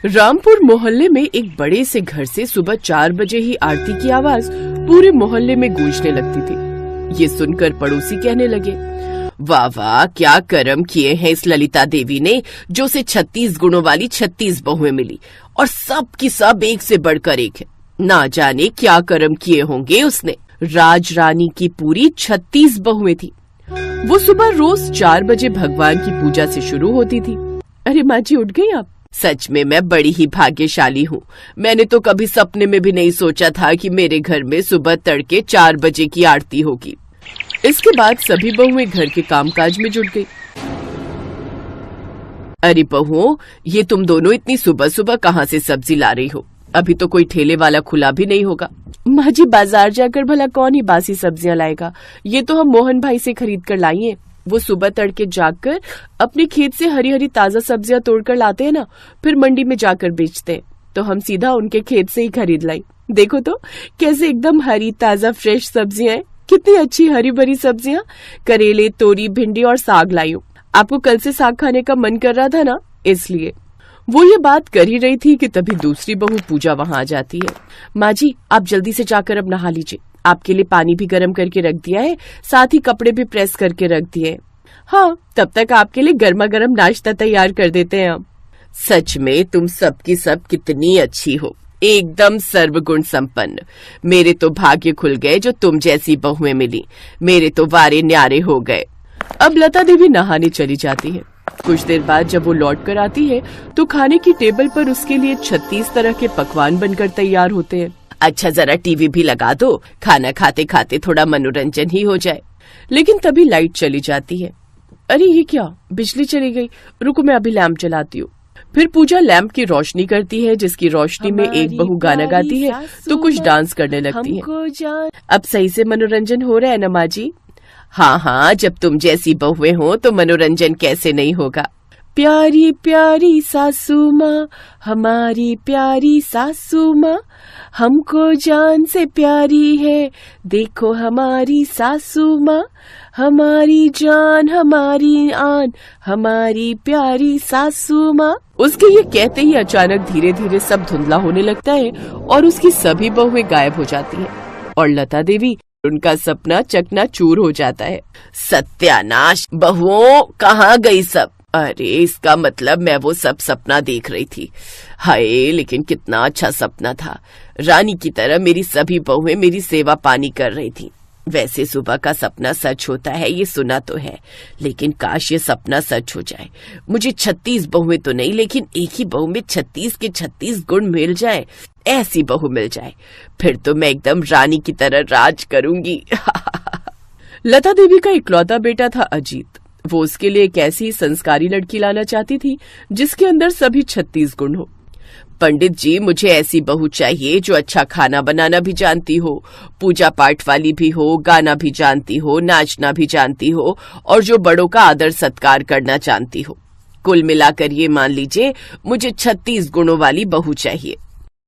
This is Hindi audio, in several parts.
रामपुर मोहल्ले में एक बड़े से घर से सुबह 4 बजे ही आरती की आवाज पूरे मोहल्ले में गूंजने लगती थी। ये सुनकर पड़ोसी कहने लगे, वाह वाह, क्या कर्म किए हैं इस ललिता देवी ने, जो उसे 36 गुणों वाली 36 बहुएं मिली और सब की सब एक से बढ़कर एक है। ना जाने क्या कर्म किए होंगे उसने। राज रानी की पूरी 36 बहुएं थी। वो सुबह रोज 4 बजे भगवान की पूजा से शुरू होती थी। अरे माँ जी, उठ गई आप? सच में मैं बड़ी ही भाग्यशाली हूँ। मैंने तो कभी सपने में भी नहीं सोचा था कि मेरे घर में सुबह तड़के 4 बजे की आरती होगी। इसके बाद सभी बहुएं घर के कामकाज में जुट गई। अरे बहुओं, ये तुम दोनों इतनी सुबह सुबह कहाँ से सब्जी ला रही हो? अभी तो कोई ठेले वाला खुला भी नहीं होगा। माँ जी, बाजार जाकर भला कौन ही बासी सब्जियां लाएगा? ये तो हम मोहन भाई से खरीद कर लाई हैं। वो सुबह तड़के जाकर अपने खेत से हरी हरी ताजा सब्जियां तोड़कर लाते हैं ना, फिर मंडी में जाकर बेचते हैं। तो हम सीधा उनके खेत से ही खरीद लाई। देखो तो कैसे एकदम हरी ताजा फ्रेश सब्जियां हैं। कितनी अच्छी हरी भरी सब्जियां, करेले, तोरी, भिंडी और साग लाई हूँ। आपको कल से साग खाने का मन कर रहा था ना, इसलिए। वो ये बात कर ही रही थी कि तभी दूसरी बहू पूजा वहाँ आ जाती है। माँ जी, आप जल्दी से जाकर अब नहा लीजिए। आपके लिए पानी भी गर्म करके रख दिया है, साथ ही कपड़े भी प्रेस करके रख दिए। हाँ, तब तक आपके लिए गर्मा गर्म नाश्ता तैयार कर देते हैं हम। सच में तुम सबकी सब कितनी अच्छी हो, एकदम सर्वगुण संपन्न। मेरे तो भाग्य खुल गए जो तुम जैसी बहुएं मिली। मेरे तो वारे न्यारे हो गए। अब लता देवी नहाने चली जाती है। कुछ देर बाद जब वो लौट कर आती है तो खाने की टेबल पर उसके लिए 36 तरह के पकवान बनकर तैयार होते हैं। अच्छा, जरा टीवी भी लगा दो, खाना खाते खाते थोड़ा मनोरंजन ही हो जाए। लेकिन तभी लाइट चली जाती है। अरे ये क्या, बिजली चली गई। रुको, मैं अभी लैंप जलाती हूँ। फिर पूजा लैंप की रोशनी करती है, जिसकी रोशनी में एक बहू गाना गाती है तो कुछ डांस करने लगती है। अब सही से मनोरंजन हो रहा है ना माँ जी? हाँ हाँ, जब तुम जैसी बहुएं हो तो मनोरंजन कैसे नहीं होगा। प्यारी प्यारी सासू माँ, हमारी प्यारी सासू माँ, हमको जान से प्यारी है, देखो हमारी सासू माँ, हमारी जान हमारी आन, हमारी प्यारी सासू माँ। उसके ये कहते ही अचानक धीरे धीरे सब धुंधला होने लगता है और उसकी सभी बहुएं गायब हो जाती हैं और लता देवी, उनका सपना चकनाचूर हो जाता है। सत्यानाश, बहुओं कहाँ गई सब? अरे इसका मतलब मैं वो सब सपना देख रही थी। हाय, लेकिन कितना अच्छा सपना था। रानी की तरह मेरी सभी बहुएं मेरी सेवा पानी कर रही थी। वैसे सुबह का सपना सच होता है, ये सुना तो है, लेकिन काश ये सपना सच हो जाए। मुझे 36 बहुएं तो नहीं, लेकिन एक ही बहू में 36 के 36 गुण मिल जाए। ऐसी बहू मिल जाए, फिर तो मैं एकदम रानी की तरह राज करूंगी। लता देवी का इकलौता बेटा था अजीत। वो उसके लिए एक ऐसी संस्कारी लड़की लाना चाहती थी जिसके अंदर सभी 36 गुण हो। पंडित जी, मुझे ऐसी बहू चाहिए जो अच्छा खाना बनाना भी जानती हो, पूजा पाठ वाली भी हो, गाना भी जानती हो, नाचना भी जानती हो और जो बड़ों का आदर सत्कार करना जानती हो। कुल मिलाकर ये मान लीजिए मुझे 36 गुणों वाली बहू चाहिए।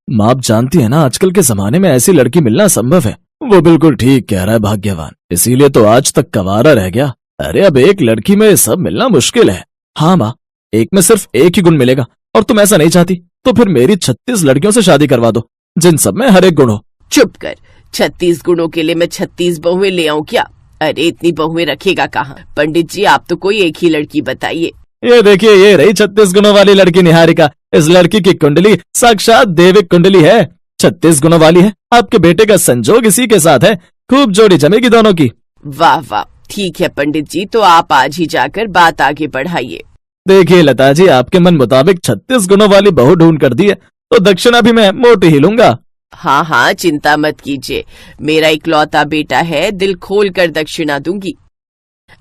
माँ, आप जानती है ना, आजकल के जमाने में ऐसी लड़की मिलना संभव है। वो बिल्कुल ठीक कह रहा है भाग्यवान, इसीलिए तो आज तक कवारा रह गया। अरे अब एक लड़की में सब मिलना मुश्किल है। हाँ माँ, एक में सिर्फ एक ही गुण मिलेगा और तुम ऐसा नहीं चाहती तो फिर मेरी 36 लड़कियों से शादी करवा दो, जिन सब में हर एक गुण हो। चुप कर, 36 गुणों के लिए मैं 36 बहुएं ले आऊं क्या? अरे इतनी बहुएं रखेगा कहाँ? पंडित जी, आप तो कोई एक ही लड़की बताइए। ये देखिए, ये रही 36 गुणों वाली लड़की निहारिका। इस लड़की की कुंडली साक्षात देविक कुंडली है, 36 गुणों वाली है। आपके बेटे का संजोग इसी के साथ है, खूब जोड़ी जमेगी दोनों की। वाह वाह, ठीक है पंडित जी, तो आप आज ही जाकर बात आगे बढ़ाइए। देखिए लता जी, आपके मन मुताबिक 36 गुणों वाली बहू ढूंढ कर दी है तो दक्षिणा भी मैं मोटी ही लूंगा। हाँ हाँ, चिंता मत कीजिए, मेरा इकलौता बेटा है, दिल खोल कर दक्षिणा दूंगी।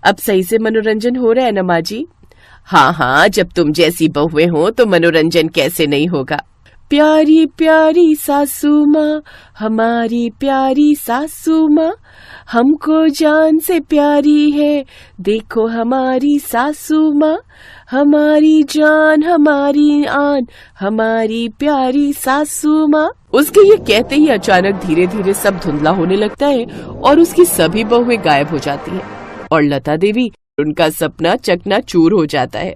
अब सही से मनोरंजन हो रहा है ना माँ जी? हाँ हाँ, जब तुम जैसी बहुएं हो तो मनोरंजन कैसे नहीं होगा। प्यारी प्यारी सासू माँ, हमारी प्यारी सासू माँ, हमको जान से प्यारी है, देखो हमारी सासू माँ, हमारी जान हमारी आन, हमारी प्यारी सासू माँ। उसके ये कहते ही अचानक धीरे धीरे सब धुंधला होने लगता है और उसकी सभी बहुएं गायब हो जाती हैं और लता देवी, उनका सपना चकनाचूर हो जाता है।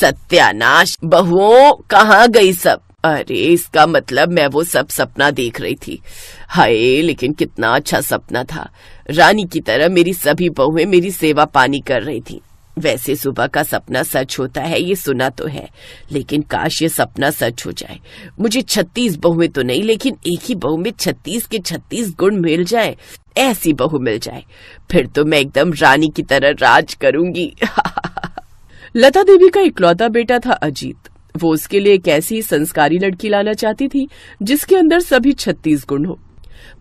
सत्यानाश, बहुओं कहाँ गई सब? अरे इसका मतलब मैं वो सब सपना देख रही थी। हाय, लेकिन कितना अच्छा सपना था। रानी की तरह मेरी सभी बहुएं मेरी सेवा पानी कर रही थी। वैसे सुबह का सपना सच होता है ये सुना तो है, लेकिन काश ये सपना सच हो जाए। मुझे 36 बहुएं तो नहीं, लेकिन एक ही बहू में 36 के 36 गुण मिल जाए, ऐसी बहू मिल जाए, फिर तो मैं एकदम रानी की तरह राज करूंगी। लता देवी का इकलौता बेटा था अजीत। वो उसके लिए एक ऐसी संस्कारी लड़की लाना चाहती थी जिसके अंदर सभी 36 गुण हो।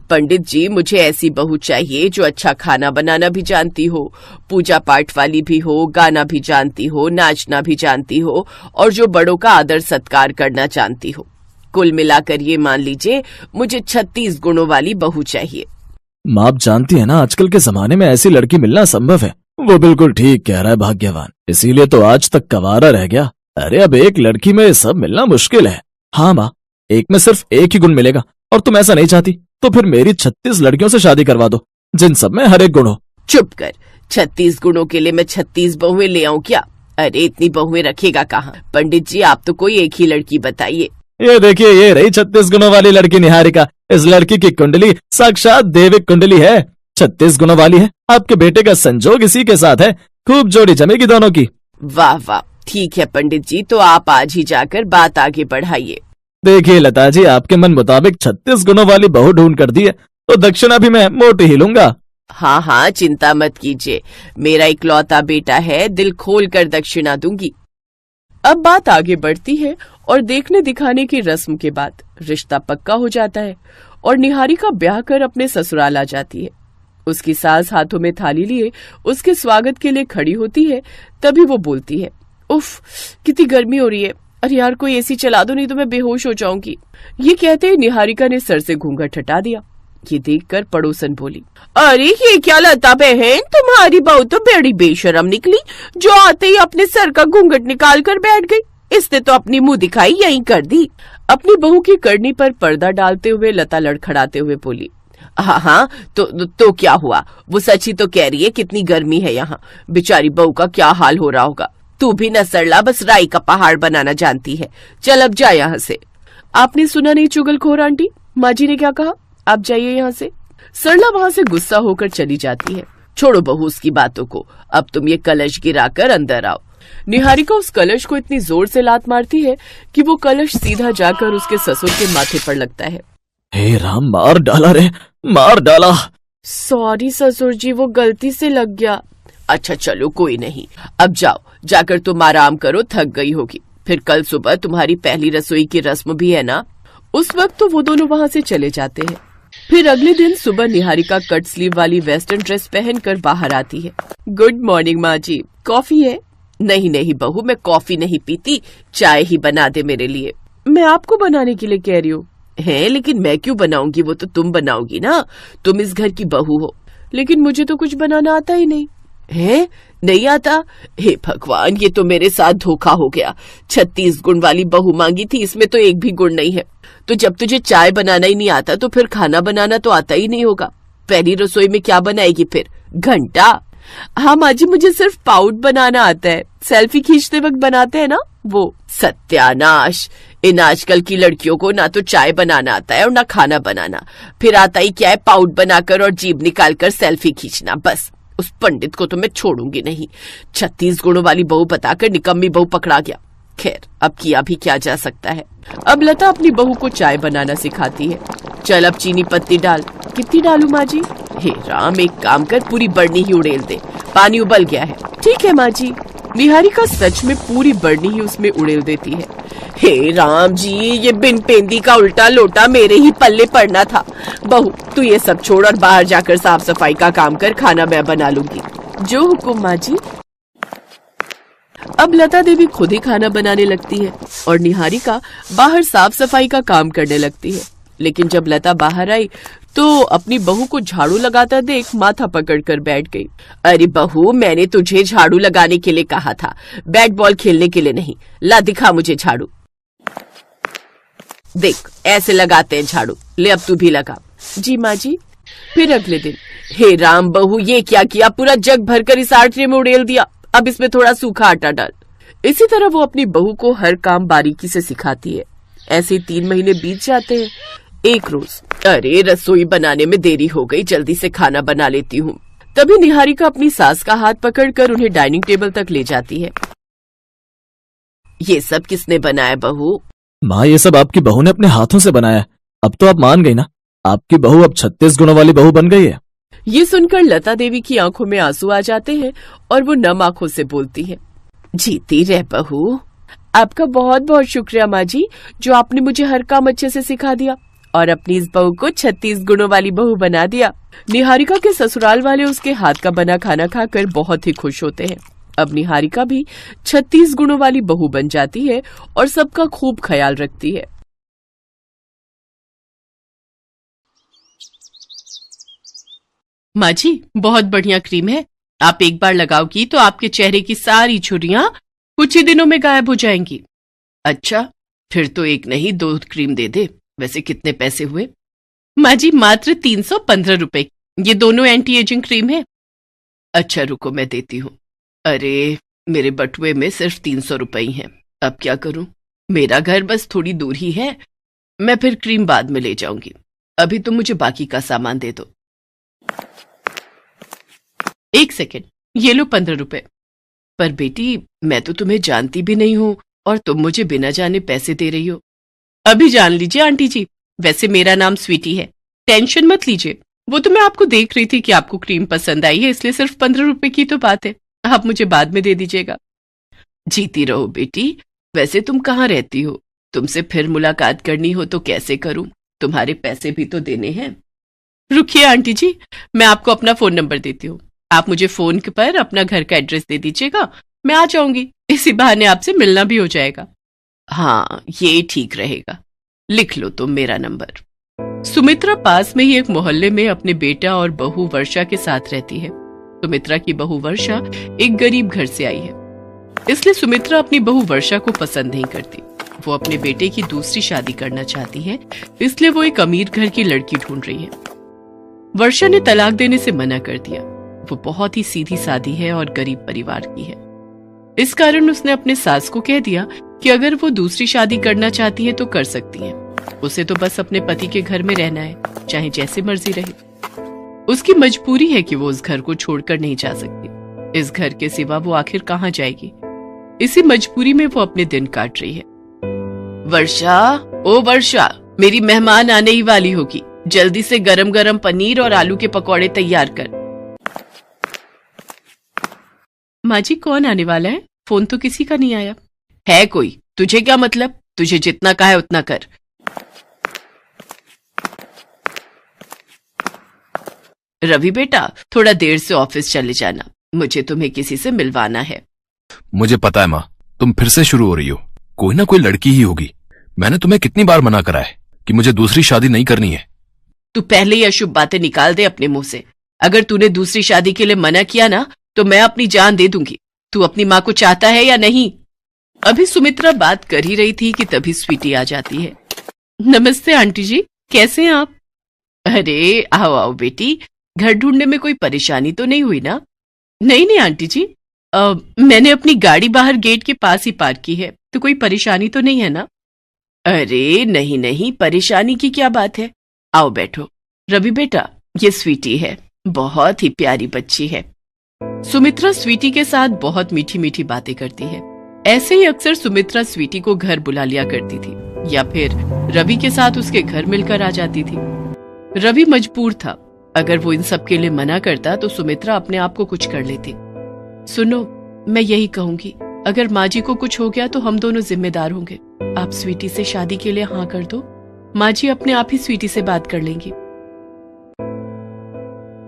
पंडित जी, मुझे ऐसी बहू चाहिए जो अच्छा खाना बनाना भी जानती हो, पूजा पाठ वाली भी हो, गाना भी जानती हो, नाचना भी जानती हो और जो बड़ों का आदर सत्कार करना जानती हो। कुल मिलाकर ये मान लीजिए मुझे 36 गुणों वाली बहू चाहिए। माँ, आप जानती है ना आजकल के जमाने में ऐसी लड़की मिलना संभव है। वो बिल्कुल ठीक कह रहा है भाग्यवान, इसीलिए तो आज तक कवारा रह गया। अरे अब एक लड़की में सब मिलना मुश्किल है। हाँ माँ, एक में सिर्फ एक ही गुण मिलेगा और तुम ऐसा नहीं चाहती तो फिर मेरी 36 लड़कियों से शादी करवा दो जिन सब में हर एक गुण हो। चुप कर, 36 गुणों के लिए मैं 36 बहुएं ले आऊं क्या? अरे इतनी बहुएं रखेगा कहाँ? पंडित जी, आप तो कोई एक ही लड़की बताइए। ये देखिए, ये रही 36 गुणों वाली लड़की निहारिका। इस लड़की की कुंडली साक्षात देविक कुंडली है, 36 गुणों वाली है। आपके बेटे का संजोग इसी के साथ है, खूब जोड़ी जमेगी दोनों की। वाह वाह, ठीक है पंडित जी, तो आप आज ही जाकर बात आगे बढ़ाइए। देखिए लता जी, आपके मन मुताबिक 36 गुणों वाली बहू ढूंढ कर दी है तो दक्षिणा भी मैं मोटी ही लूंगा। हाँ हाँ, चिंता मत कीजिए, मेरा इकलौता बेटा है, दिल खोल कर दक्षिणा दूंगी। अब बात आगे बढ़ती है और देखने दिखाने की रस्म के बाद रिश्ता पक्का हो जाता है और निहारिका ब्याह कर अपने ससुराल आ जाती है। उसकी सास हाथों में थाली लिए उसके स्वागत के लिए खड़ी होती है। तभी वो बोलती है, उफ कितनी गर्मी हो रही है, अरे यार कोई एसी चला दो, नहीं तो मैं बेहोश हो जाऊंगी। ये कहते ही निहारिका ने सर से घूंघट हटा दिया। ये देखकर पड़ोसन बोली, अरे ये क्या लता बहन, तुम्हारी बहू तो बड़ी बेशरम निकली, जो आते ही अपने सर का घूंघट निकाल कर बैठ गई। इसने तो अपनी मुंह दिखाई यहीं कर दी। अपनी बहू की करनी पर पर्दा डालते हुए लता लड़खड़ाते हुए बोली, हाँ हाँ तो क्या हुआ, वो सच ही तो कह रही है, कितनी गर्मी है यहाँ, बेचारी बहू का क्या हाल हो रहा होगा। तू भी न सरला, बस राई का पहाड़ बनाना जानती है, चल अब जा यहाँ से। आपने सुना नहीं चुगलखोर आंटी, माँ जी ने क्या कहा, आप जाइए यहाँ से। सरला वहाँ से गुस्सा होकर चली जाती है। छोड़ो बहू उसकी बातों को, अब तुम ये कलश गिराकर अंदर आओ। निहारिका उस कलश को इतनी जोर से लात मारती है कि वो कलश सीधा जाकर उसके ससुर के माथे पर लगता है। हे राम, मार डाला रे, मार डाला। सॉरी ससुर जी, वो गलती से लग गया। अच्छा चलो कोई नहीं, अब जाओ, जाकर तुम आराम करो, थक गई होगी, फिर कल सुबह तुम्हारी पहली रसोई की रस्म भी है ना। उस वक्त तो वो दोनों वहाँ से चले जाते हैं। फिर अगले दिन सुबह निहारिका कट स्लीव वाली वेस्टर्न ड्रेस पहनकर बाहर आती है। गुड मॉर्निंग माँ जी, कॉफी है? नहीं नहीं बहू, मैं कॉफी नहीं पीती, चाय ही बना दे मेरे लिए। मैं आपको बनाने के लिए कह रही हूँ। है, लेकिन मैं क्यों बनाऊंगी, वो तो तुम बनाओगी ना, तुम इस घर की बहू हो। लेकिन मुझे तो कुछ बनाना आता ही नहीं। है, नहीं आता? हे भगवान, ये तो मेरे साथ धोखा हो गया। 36 गुण वाली बहू मांगी थी, इसमें तो एक भी गुण नहीं है। तो जब तुझे चाय बनाना ही नहीं आता तो फिर खाना बनाना तो आता ही नहीं होगा। पहली रसोई में क्या बनाएगी फिर, घंटा? हाँ माँ जी, मुझे सिर्फ पाउड बनाना आता है, सेल्फी खींचते वक्त बनाते हैं ना वो। सत्यानाश, इन आजकल की लड़कियों को ना तो चाय बनाना आता है और ना खाना बनाना, फिर आता ही क्या है पाउड बनाकर और जीभ निकालकर सेल्फी खींचना। बस उस पंडित को तो मैं छोड़ूंगी नहीं। 36 गुणों वाली बहू बताकर निकम्मी बहू पकड़ा गया। खैर, अब किया भी क्या जा सकता है। अब लता अपनी बहू को चाय बनाना सिखाती है। चल अब चीनी पत्ती डाल। कितनी डालूं माँ जी? हे राम, एक काम कर, पूरी बरनी ही उड़ेल दे, पानी उबल गया है। ठीक है माँ जी। निहारिका सच में पूरी बरनी ही उसमें उड़ेल देती है। हे राम जी, ये बिन पेंदी का उल्टा लोटा मेरे ही पल्ले पड़ना था। बहू तू ये सब छोड़ और बाहर जाकर साफ सफाई का काम कर, खाना मैं बना लूंगी। जो हुकुम माँ जी। अब लता देवी खुद ही खाना बनाने लगती है और निहारिका बाहर साफ सफाई का काम करने लगती है। लेकिन जब लता बाहर आई तो अपनी बहू को झाड़ू लगाता देख माथा पकड़कर बैठ गई। अरे बहू, मैंने तुझे झाड़ू लगाने के लिए कहा था, बैट बॉल खेलने के लिए नहीं। ला दिखा मुझे झाड़ू। देख ऐसे लगाते हैं झाड़ू, ले अब तू भी लगा। जी माँ जी। फिर अगले दिन, हे राम बहू, ये क्या किया, पूरा जग भरकर इस आटरे में उड़ेल दिया, अब इसमें थोड़ा सूखा आटा डाल। इसी तरह वो अपनी बहू को हर काम बारीकी से सिखाती है। ऐसे 3 महीने बीत जाते हैं। एक रोज, अरे रसोई बनाने में देरी हो गई, जल्दी से खाना बना लेती हूँ। तभी निहारिका अपनी सास का हाथ पकड़कर उन्हें डाइनिंग टेबल तक ले जाती है। ये सब किसने बनाया बहू? माँ, ये सब आपकी बहू ने अपने हाथों से बनाया है। अब तो आप मान गई ना, आपकी बहू अब 36 गुणों वाली बहू बन गई है। ये सुनकर लता देवी की आंखों में आंसू आ जाते हैं और वो नम आंखों से बोलती है, जीती रह बहू। आपका बहुत बहुत शुक्रिया माँ जी, जो आपने मुझे हर काम अच्छे से सिखा दिया और अपनी इस बहू को 36 गुणों वाली बहू बना दिया। निहारिका के ससुराल वाले उसके हाथ का बना खाना खाकर बहुत ही खुश होते हैं। अब निहारिका भी 36 गुणों वाली बहू बन जाती है और सबका खूब ख्याल रखती है। माँ जी, बहुत बढ़िया क्रीम है। आप एक बार लगाओगी तो आपके चेहरे की सारी झुर्रियां कुछ ही दिनों में गायब हो जाएंगी। अच्छा, फिर तो एक नहीं 2 क्रीम दे दे। वैसे कितने पैसे हुए? माँ जी, मात्र 315 रुपए। ये दोनों एंटी एजिंग क्रीम है। अच्छा रुको, मैं देती हूँ। अरे, मेरे बटुए में सिर्फ 300 रुपए ही हैं। अब क्या करूं? मेरा घर बस थोड़ी दूर ही है। मैं फिर क्रीम बाद में ले जाऊंगी। अभी तुम मुझे बाकी का सामान दे दो। 1 सेकेंड, ये लो 15 रुपए। पर बेटी, मैं तो तुम्हें जानती भी नहीं हूं और तुम मुझे बिना जाने पैसे दे रही हो। अभी जान लीजिए आंटी जी, वैसे मेरा नाम स्वीटी है। टेंशन मत लीजिए, वो तो मैं आपको देख रही थी कि आपको क्रीम पसंद आई है, इसलिए सिर्फ 15 रुपए की तो बात है। आप मुझे बाद में दे दीजिएगा। जीती रहो बेटी। वैसे तुम कहाँ रहती हो? तुमसे फिर मुलाकात करनी हो तो कैसे करूं? तुम्हारे पैसे भी तो देने हैं। रुकिए आंटी जी, मैं आपको अपना फोन नंबर देती हूँ। आप मुझे फोन पर अपना घर का एड्रेस दे दीजिएगा, मैं आ जाऊंगी। इसी बहाने आपसे मिलना भी हो जाएगा। हाँ, ये ठीक रहेगा। लिख लो तुम मेरा नंबर। सुमित्रा पास में ही एक मोहल्ले में अपने बेटा और बहू वर्षा के साथ रहती है। सुमित्रा की बहू वर्षा एक गरीब घर से आई है, इसलिए सुमित्रा अपनी बहू वर्षा को पसंद नहीं करती। वो अपने बेटे की दूसरी शादी करना चाहती है, इसलिए वो एक अमीर घर की लड़की ढूंढ रही है। वर्षा ने तलाक देने से मना कर दिया। वो बहुत ही सीधी सादी है और गरीब परिवार की है। इस कारण उसने अपने सास को कह दिया कि अगर वो दूसरी शादी करना चाहती है तो कर सकती है। उसे तो बस अपने पति के घर में रहना है, चाहे जैसे मर्जी रहे। उसकी मजबूरी है कि वो उस घर को छोड़कर नहीं जा सकती। इस घर के सिवा वो आखिर कहाँ जाएगी? इसी मजबूरी में वो अपने दिन काट रही है। वर्षा, ओ वर्षा, मेरी मेहमान आने ही वाली होगी। जल्दी से गरम गरम पनीर और आलू के पकौड़े तैयार कर। माँ जी, कौन आने वाला है? फोन तो किसी का नहीं आया। है कोई? तुझे क्या मतलब? तुझे जितना कहा है उतना कर। रवि बेटा, थोड़ा देर से ऑफिस चले जाना, मुझे तुम्हें किसी से मिलवाना है। मुझे पता है माँ, तुम फिर से शुरू हो रही हो। कोई ना कोई लड़की ही होगी। मैंने तुम्हें कितनी बार मना करा है कि मुझे दूसरी शादी नहीं करनी है। तू पहले ही अशुभ बातें निकाल दे अपने मुंह से। अगर तूने दूसरी शादी के लिए मना किया ना तो मैं अपनी जान दे दूंगी। तू अपनी माँ को चाहता है या नहीं? अभी सुमित्रा बात कर ही रही थी कि तभी स्वीटी आ जाती है। नमस्ते आंटी जी, कैसे हैं आप? अरे आओ आओ बेटी, घर ढूंढने में कोई परेशानी तो नहीं हुई ना? नहीं नहीं आंटी जी, मैंने अपनी गाड़ी बाहर गेट के पास ही पार्क की है, तो कोई परेशानी तो नहीं है ना? अरे नहीं नहीं, परेशानी की क्या बात है। आओ बैठो। रवि बेटा, ये स्वीटी है, बहुत ही प्यारी बच्ची है। सुमित्रा स्वीटी के साथ बहुत मीठी मीठी बातें करती है। ऐसे ही अक्सर सुमित्रा स्वीटी को घर बुला लिया करती थी या फिर रवि के साथ उसके घर मिलकर आ जाती थी। रवि मजबूर था। अगर वो इन सब के लिए मना करता तो सुमित्रा अपने आप को कुछ कर लेती। सुनो, मैं यही कहूंगी, अगर माँ जी को कुछ हो गया तो हम दोनों जिम्मेदार होंगे। आप स्वीटी से शादी के लिए हाँ कर दो, माँ जी अपने आप ही स्वीटी से बात कर लेंगी।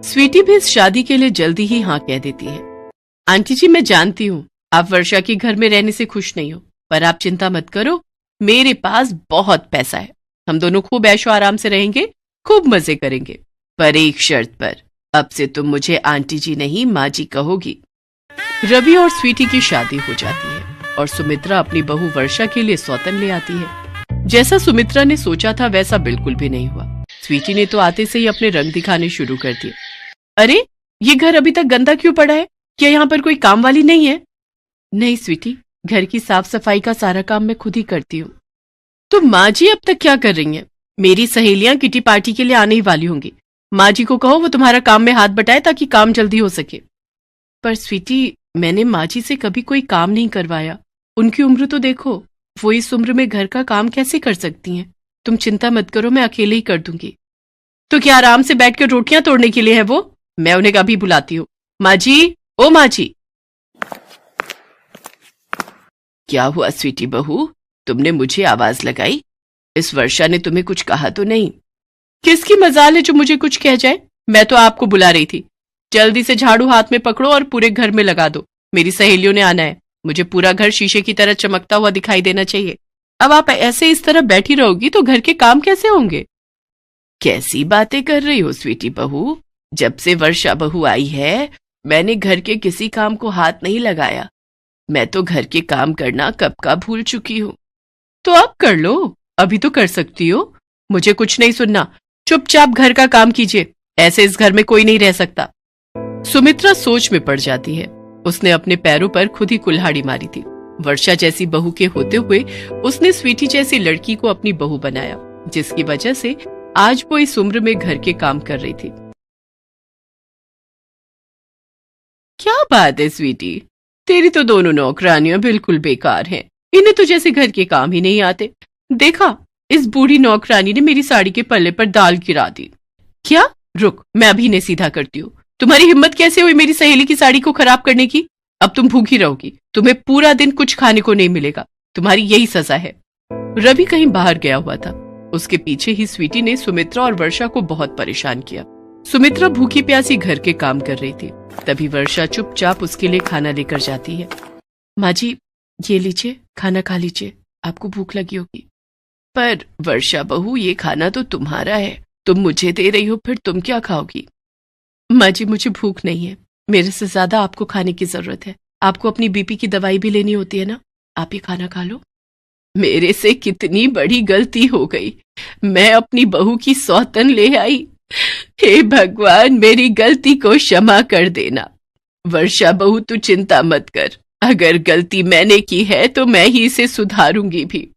स्वीटी भी इस शादी के लिए जल्दी ही हाँ कह देती है। आंटी जी, मैं जानती हूँ आप वर्षा के घर में रहने से खुश नहीं हो, पर आप चिंता मत करो, मेरे पास बहुत पैसा है। हम दोनों खूब ऐशो आराम से रहेंगे, खूब मजे करेंगे, पर एक शर्त पर। अब से तुम मुझे आंटी जी नहीं माँ जी कहोगी। रवि और स्वीटी की शादी हो जाती है और सुमित्रा अपनी बहू वर्षा के लिए सौतन ले आती है। जैसा सुमित्रा ने सोचा था वैसा बिल्कुल भी नहीं हुआ। स्वीटी ने तो आते से ही अपने रंग दिखाने शुरू कर दिए। अरे, ये घर अभी तक गंदा क्यों पड़ा है? क्या यहाँ पर कोई काम वाली नहीं है? नहीं स्वीटी, घर की साफ सफाई का सारा काम मैं खुद ही करती हूँ। तो माँ जी अब तक क्या कर रही हैं? मेरी सहेलियां किटी पार्टी के लिए आने ही वाली होंगी। माँ जी को कहो वो तुम्हारा काम में हाथ बटाए ताकि काम जल्दी हो सके। पर स्वीटी, मैंने माँ जी से कभी कोई काम नहीं करवाया। उनकी उम्र तो देखो, वो इस उम्र में घर का काम कैसे कर सकती हैं? तुम चिंता मत करो, मैं अकेले ही कर दूंगी। तो क्या आराम से बैठकर रोटियां तोड़ने के लिए है वो? मैं उन्हें कभी बुलाती हूँ। माँ जी, ओ माँ जी। क्या हुआ स्वीटी बहू, तुमने मुझे आवाज लगाई? इस वर्षा ने तुम्हें कुछ कहा तो नहीं? किसकी मजाल है जो मुझे कुछ कह जाए? मैं तो आपको बुला रही थी। जल्दी से झाड़ू हाथ में पकड़ो और पूरे घर में लगा दो। मेरी सहेलियों ने आना है। मुझे पूरा घर शीशे की तरह चमकता हुआ दिखाई देना चाहिए। अब आप ऐसे इस तरह बैठी रहोगी तो घर के काम कैसे होंगे? कैसी बातें कर रही हो स्वीटी बहू? जब से वर्षा बहू आई है मैंने घर के किसी काम को हाथ नहीं लगाया। मैं तो घर के काम करना कब का भूल चुकी हूँ। तो अब कर लो, अभी तो कर सकती हो। मुझे कुछ नहीं सुनना, चुपचाप घर का काम कीजिए। ऐसे इस घर में कोई नहीं रह सकता। सुमित्रा सोच में पड़ जाती है। उसने अपने पैरों पर खुद ही कुल्हाड़ी मारी थी। वर्षा जैसी बहू के होते हुए उसने स्वीटी जैसी लड़की को अपनी बहू बनाया, जिसकी वजह से आज वो इस उम्र में घर के काम कर रही थी। क्या बात है स्वीटी, तेरी तो दोनों नौकरानियां बिल्कुल बेकार हैं। इन्हें तो जैसे घर के काम ही नहीं आते। देखा, इस बूढ़ी नौकरानी ने मेरी साड़ी के पल्ले पर दाल गिरा दी। क्या? रुक, मैं अभी इन्हें सीधा करती हूँ। तुम्हारी हिम्मत कैसे हुई मेरी सहेली की साड़ी को खराब करने की? अब तुम भूखी रहोगी, तुम्हें पूरा दिन कुछ खाने को नहीं मिलेगा। तुम्हारी यही सजा है। रवि कहीं बाहर गया हुआ था। उसके पीछे ही स्वीटी ने सुमित्रा और वर्षा को बहुत परेशान किया। सुमित्रा भूखी प्यासी घर के काम कर रही थी। तभी वर्षा चुपचाप उसके लिए खाना लेकर जाती है। माँ जी, ये लीजिए, खाना खा लीजिए, आपको भूख लगी होगी। पर वर्षा बहू, ये खाना तो तुम्हारा है, तुम मुझे दे रही हो, फिर तुम क्या खाओगी? माँ जी, मुझे भूख नहीं है। मेरे से ज्यादा आपको खाने की जरूरत है। आपको अपनी बीपी की दवाई भी लेनी होती है ना। आप ये खाना खा लो। मेरे से कितनी बड़ी गलती हो गई। मैं अपनी बहू की सौतन ले आई। हे भगवान, मेरी गलती को क्षमा कर देना। वर्षा बहू, तू चिंता मत कर। अगर गलती मैंने की है तो मैं ही इसे सुधारूंगी भी।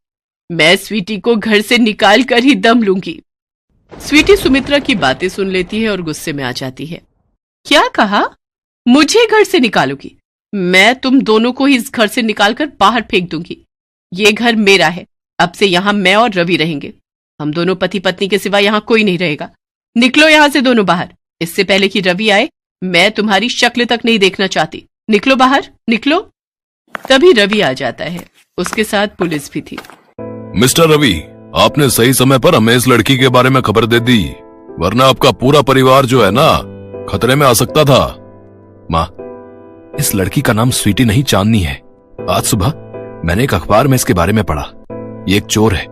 मैं स्वीटी को घर से निकाल कर ही दम लूंगी। स्वीटी सुमित्रा की बातें सुन लेती है और गुस्से में आ जाती है। क्या कहा? मुझे घर से निकालोगी? मैं तुम दोनों को ही इस घर से निकालकर बाहर फेंक दूंगी। ये घर मेरा है। अब से यहाँ मैं और रवि रहेंगे। हम दोनों पति पत्नी के सिवा यहाँ कोई नहीं रहेगा। निकलो यहाँ से दोनों बाहर। इससे पहले कि रवि आए, मैं तुम्हारी शक्ल तक नहीं देखना चाहती। निकलो बाहर, निकलो। तभी रवि आ जाता है। उसके साथ पुलिस भी थी। मिस्टर रवि, आपने सही समय पर हमें इस लड़की के बारे में खबर दे दी, वरना आपका पूरा परिवार जो है ना, खतरे में आ सकता था। माँ, इस लड़की का नाम स्वीटी नहीं, चांदनी है। आज सुबह मैंने एक अखबार में इसके बारे में पढ़ा। ये एक चोर है।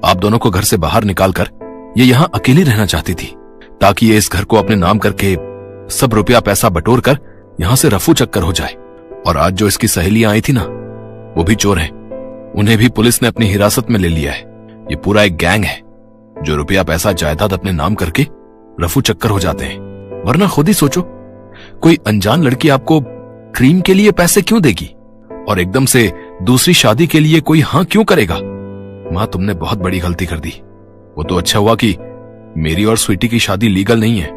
आप दोनों को घर से बाहर निकालकर ये यहाँ अकेली रहना चाहती थी, ताकि ये इस घर को अपने नाम करके सब रुपया पैसा बटोर कर यहाँ से रफू चक्कर हो जाए। और आज जो इसकी सहेलियां आई थी ना, वो भी चोर हैं। उन्हें भी पुलिस ने अपनी हिरासत में ले लिया है। ये पूरा एक गैंग है जो रुपया पैसा जायदाद अपने नाम करके रफू चक्कर हो जाते हैं। वरना खुद ही सोचो, कोई अनजान लड़की आपको क्रीम के लिए पैसे क्यों देगी और एकदम से दूसरी शादी के लिए कोई हाँ क्यों करेगा? माँ, तुमने बहुत बड़ी गलती कर दी। वो तो अच्छा हुआ कि मेरी और स्वीटी की शादी लीगल नहीं है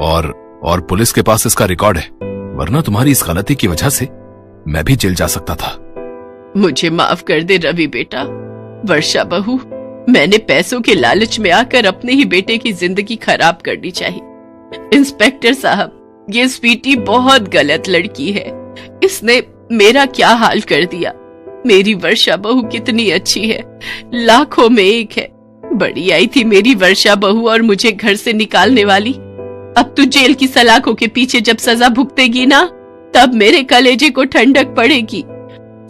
और पुलिस के पास इसका रिकॉर्ड है, वरना तुम्हारी इस गलती की वजह से मैं भी जेल जा सकता था। मुझे माफ कर दे रवि बेटा। वर्षा बहू, मैंने पैसों के लालच में आकर अपने ही बेटे की जिंदगी खराब करनी चाहिए। इंस्पेक्टर साहब, ये स्वीटी बहुत गलत लड़की है। इसने मेरा क्या हाल कर दिया। मेरी वर्षा बहू कितनी अच्छी है, लाखों में एक है। बड़ी आई थी मेरी वर्षा बहू और मुझे घर से निकालने वाली। अब तू जेल की सलाखों के पीछे जब सजा भुगतेगी ना, तब मेरे कलेजे को ठंडक पड़ेगी।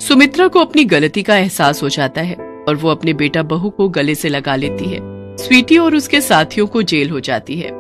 सुमित्रा को अपनी गलती का एहसास हो जाता है और वो अपने बेटा बहू को गले से लगा लेती है। स्वीटी और उसके साथियों को जेल हो जाती है।